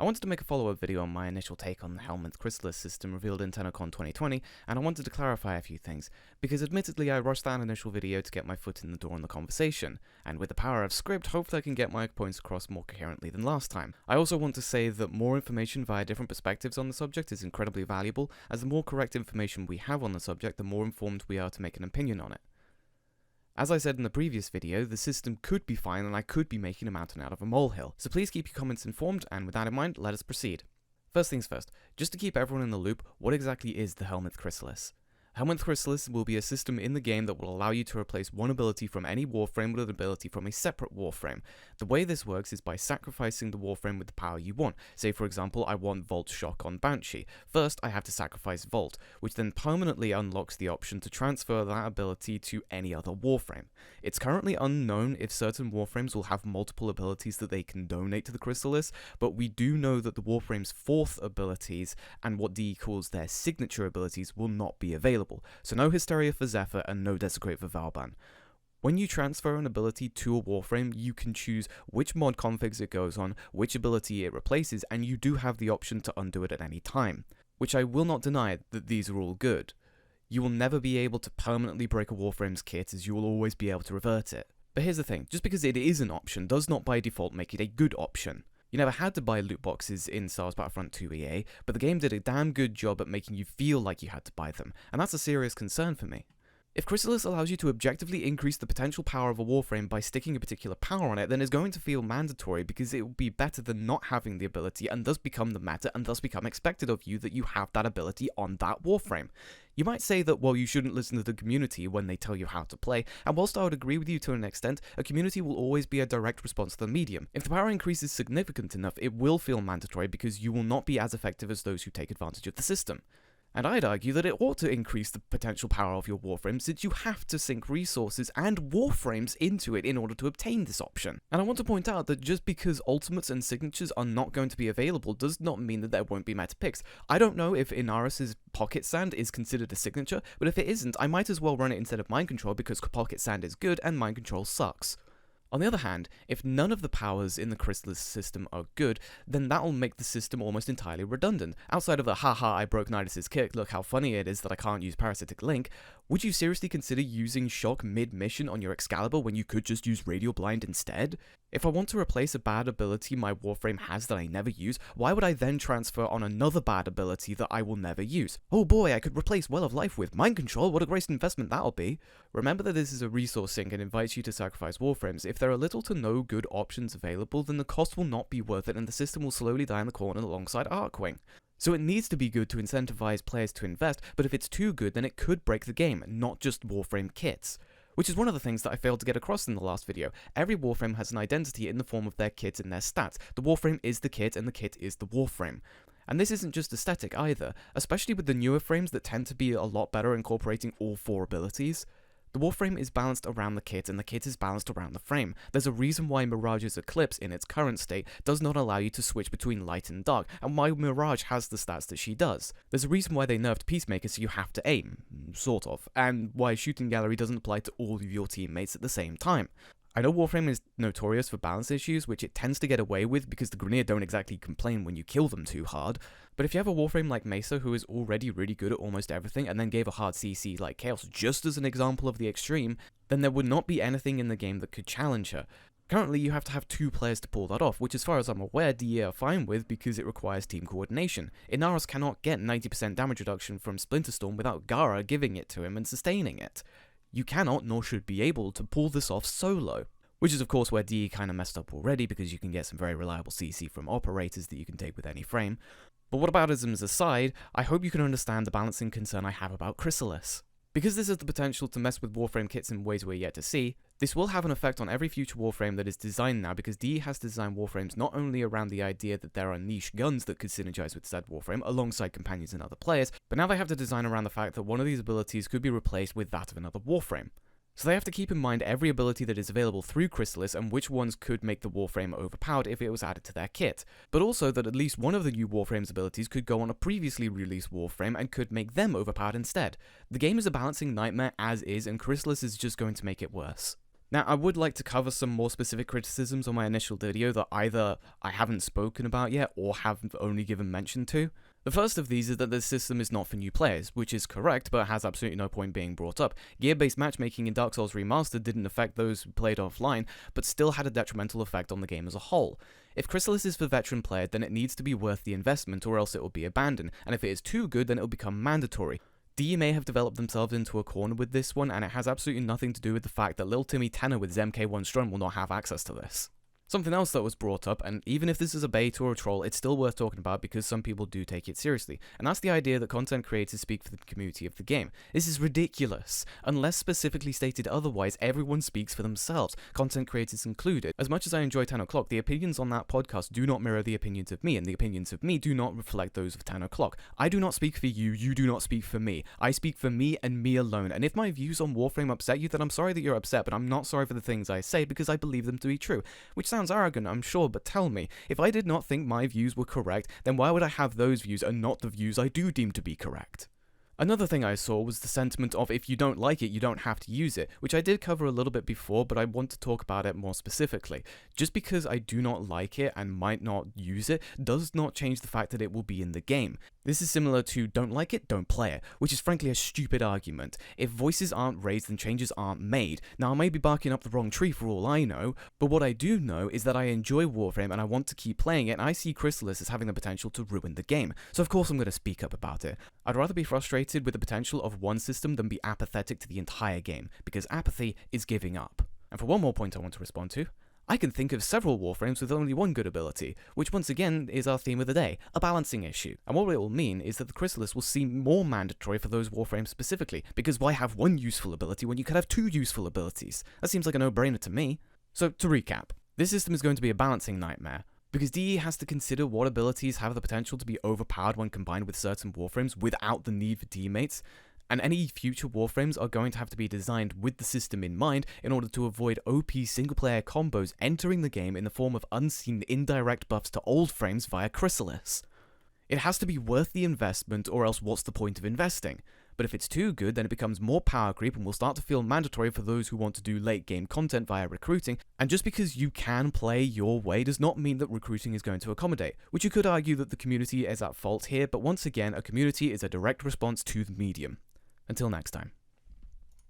I wanted to make a follow-up video on my initial take on the Helminth Chrysalis system revealed in Tennocon 2020, and I wanted to clarify a few things, because admittedly I rushed that initial video to get my foot in the door in the conversation, and with the power of script, hopefully I can get my points across more coherently than last time. I also want to say that more information via different perspectives on the subject is incredibly valuable, as the more correct information we have on the subject, the more informed we are to make an opinion on it. As I said in the previous video, the system could be fine and I could be making a mountain out of a molehill, so please keep your comments informed, and with that in mind, let us proceed. First things first, just to keep everyone in the loop, what exactly is the Helminth Chrysalis? Helminth Chrysalis will be a system in the game that will allow you to replace one ability from any warframe with an ability from a separate warframe. The way this works is by sacrificing the warframe with the power you want. Say for example, I want Volt Shock on Banshee. First, I have to sacrifice Volt, which then permanently unlocks the option to transfer that ability to any other warframe. It's currently unknown if certain warframes will have multiple abilities that they can donate to the Chrysalis, but we do know that the warframe's fourth abilities, and what DE calls their signature abilities, will not be available. So no Hysteria for Zephyr and no Desecrate for Valban. When you transfer an ability to a warframe, you can choose which mod configs it goes on, which ability it replaces, and you do have the option to undo it at any time. Which I will not deny that these are all good. You will never be able to permanently break a warframe's kit, as you will always be able to revert it. But here's the thing, just because it is an option does not by default make it a good option. You never had to buy loot boxes in Star Wars Battlefront 2 EA, but the game did a damn good job at making you feel like you had to buy them, and that's a serious concern for me. If Chrysalis allows you to objectively increase the potential power of a warframe by sticking a particular power on it, then it's going to feel mandatory because it will be better than not having the ability and thus become the meta and thus become expected of you that you have that ability on that warframe. You might say that, well, you shouldn't listen to the community when they tell you how to play, and whilst I would agree with you to an extent, a community will always be a direct response to the medium. If the power increase is significant enough, it will feel mandatory because you will not be as effective as those who take advantage of the system. And I'd argue that it ought to increase the potential power of your warframe, since you have to sink resources and warframes into it in order to obtain this option. And I want to point out that just because ultimates and signatures are not going to be available does not mean that there won't be meta picks. I don't know if Inaris's Pocket Sand is considered a signature, but if it isn't, I might as well run it instead of Mind Control because Pocket Sand is good and Mind Control sucks. On the other hand, if none of the powers in the Chrysalis system are good, then that will make the system almost entirely redundant. Outside of the haha I broke Nidus's kick, look how funny it is that I can't use Parasitic Link, would you seriously consider using Shock mid-mission on your Excalibur when you could just use Radial Blind instead? If I want to replace a bad ability my warframe has that I never use, why would I then transfer on another bad ability that I will never use? Oh boy, I could replace Well of Life with Mind Control, what a great investment that'll be. Remember that this is a resource sink and invites you to sacrifice warframes. If there are little to no good options available, then the cost will not be worth it and the system will slowly die in the corner alongside Arcwing. So it needs to be good to incentivize players to invest, but if it's too good then it could break the game, not just warframe kits. Which is one of the things that I failed to get across in the last video. Every warframe has an identity in the form of their kit and their stats. The warframe is the kit and the kit is the warframe. And this isn't just aesthetic either, especially with the newer frames that tend to be a lot better incorporating all four abilities. The warframe is balanced around the kit and the kit is balanced around the frame. There's a reason why Mirage's Eclipse in its current state does not allow you to switch between light and dark, and why Mirage has the stats that she does. There's a reason why they nerfed Peacemaker so you have to aim, sort of, and why Shooting Gallery doesn't apply to all of your teammates at the same time. I know Warframe is notorious for balance issues, which it tends to get away with because the Grineer don't exactly complain when you kill them too hard, but if you have a Warframe like Mesa who is already really good at almost everything and then gave a hard CC like Chaos just as an example of the extreme, then there would not be anything in the game that could challenge her. Currently, you have to have two players to pull that off, which as far as I'm aware, DE are fine with because it requires team coordination. Inaros cannot get 90% damage reduction from Splinterstorm without Gara giving it to him and sustaining it. You cannot, nor should be able, to pull this off solo. Which is of course where DE kinda messed up already because you can get some very reliable CC from operators that you can take with any frame. But what about isms aside, I hope you can understand the balancing concern I have about Chrysalis. Because this has the potential to mess with warframe kits in ways we're yet to see, this will have an effect on every future warframe that is designed now because DE has to design warframes not only around the idea that there are niche guns that could synergize with said warframe alongside companions and other players, but now they have to design around the fact that one of these abilities could be replaced with that of another warframe. So they have to keep in mind every ability that is available through Chrysalis and which ones could make the warframe overpowered if it was added to their kit, but also that at least one of the new warframe's abilities could go on a previously released warframe and could make them overpowered instead. The game is a balancing nightmare as is, and Chrysalis is just going to make it worse. Now, I would like to cover some more specific criticisms on my initial video that either I haven't spoken about yet or have only given mention to. The first of these is that this system is not for new players, which is correct, but has absolutely no point being brought up. Gear-based matchmaking in Dark Souls Remastered didn't affect those who played offline, but still had a detrimental effect on the game as a whole. If Chrysalis is for veteran players, then it needs to be worth the investment, or else it will be abandoned, and if it is too good, then it will become mandatory. DE may have developed themselves into a corner with this one, and it has absolutely nothing to do with the fact that little Timmy Tanner with ZMK1 Strun will not have access to this. Something else that was brought up, and even if this is a bait or a troll, it's still worth talking about because some people do take it seriously, and that's the idea that content creators speak for the community of the game. This is ridiculous. Unless specifically stated otherwise, everyone speaks for themselves, content creators included. As much as I enjoy Tennocon, the opinions on that podcast do not mirror the opinions of me, and the opinions of me do not reflect those of Tennocon. I do not speak for you, you do not speak for me. I speak for me and me alone, and if my views on Warframe upset you, then I'm sorry that you're upset, but I'm not sorry for the things I say because I believe them to be true, which sounds arrogant, I'm sure, but tell me, if I did not think my views were correct, then why would I have those views and not the views I do deem to be correct? Another thing I saw was the sentiment of if you don't like it, you don't have to use it, which I did cover a little bit before, but I want to talk about it more specifically. Just because I do not like it and might not use it does not change the fact that it will be in the game. This is similar to don't like it, don't play it, which is frankly a stupid argument. If voices aren't raised, then changes aren't made. Now, I may be barking up the wrong tree for all I know, but what I do know is that I enjoy Warframe and I want to keep playing it, and I see Chrysalis as having the potential to ruin the game. So of course I'm going to speak up about it. I'd rather be frustrated with the potential of one system than be apathetic to the entire game, because apathy is giving up. And for one more point I want to respond to, I can think of several Warframes with only one good ability, which once again is our theme of the day, a balancing issue. And what it will mean is that the Chrysalis will seem more mandatory for those Warframes specifically, because why have one useful ability when you could have two useful abilities? That seems like a no-brainer to me. So, to recap, this system is going to be a balancing nightmare, because DE has to consider what abilities have the potential to be overpowered when combined with certain Warframes without the need for teammates, and any future Warframes are going to have to be designed with the system in mind in order to avoid OP single-player combos entering the game in the form of unseen indirect buffs to old frames via Chrysalis. It has to be worth the investment, or else what's the point of investing? But if it's too good, then it becomes more power creep and will start to feel mandatory for those who want to do late game content via recruiting, and just because you can play your way does not mean that recruiting is going to accommodate, which you could argue that the community is at fault here, but once again, a community is a direct response to the medium. Until next time.